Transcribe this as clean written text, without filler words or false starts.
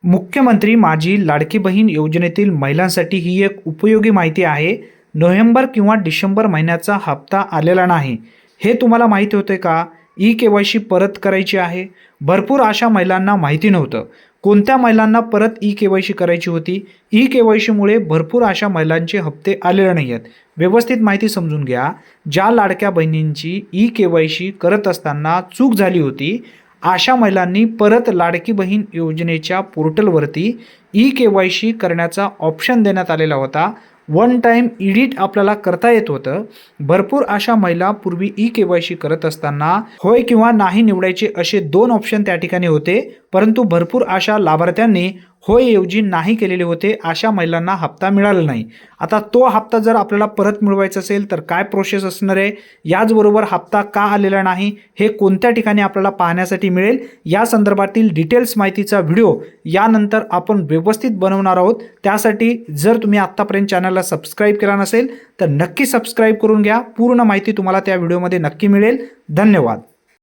मुख्यमंत्री माझी लाडकी बहीण योजनेतील महिलांसाठी ही एक उपयोगी माहिती आहे। नोव्हेंबर किंवा डिसेंबर महिन्याचा हप्ता आलेला नाही, हे तुम्हाला माहिती होते का? ई-केवायसी परत करायची आहे। भरपूर अशा महिलांना माहिती नव्हतं। कोणत्या महिलांना परत ई-केवायसी करायची होती? ई-केवायसीमुळे भरपूर अशा महिलांचे हप्ते आलेले नाही आहेत। व्यवस्थित माहिती समजून घ्या। ज्या लाडक्या बहिणींची ई-केवायसी करत असताना चूक झाली होती, अशा महिलांनी परत लाडकी बहीण योजनेच्या पोर्टलवरती ई-केवायसी करण्याचा ऑप्शन देण्यात आलेला होता। वन टाइम एडिट आपल्याला करता येत होतं। भरपूर अशा महिला पूर्वी ई-केवायसी करत असताना होय किंवा नाही निवडायचे असे 2 ऑप्शन त्या ठिकाणी होते, परंतु भरपूर अशा लाभार्थ्यांनी होय ऐवजी नाही केलेले होते। अशा महिलांना हप्ता मिळाला नाही। आता तो हप्ता जर आपल्याला परत मिळवायचा असेल तर काय प्रोसेस असणार आहे, याचबरोबर हप्ता का आलेला नाही, हे कोणत्या ठिकाणी आपल्याला पाहण्यासाठी मिळेल, या संदर्भातील डिटेल्स माहितीचा व्हिडिओ यानंतर आपण व्यवस्थित बनवणार आहोत। त्यासाठी जर तुम्ही आत्तापर्यंत चॅनलला सबस्क्राइब केला नसेल तर नक्की सबस्क्राइब करून घ्या। पूर्ण माहिती तुम्हाला त्या व्हिडिओमध्ये नक्की मिळेल। धन्यवाद।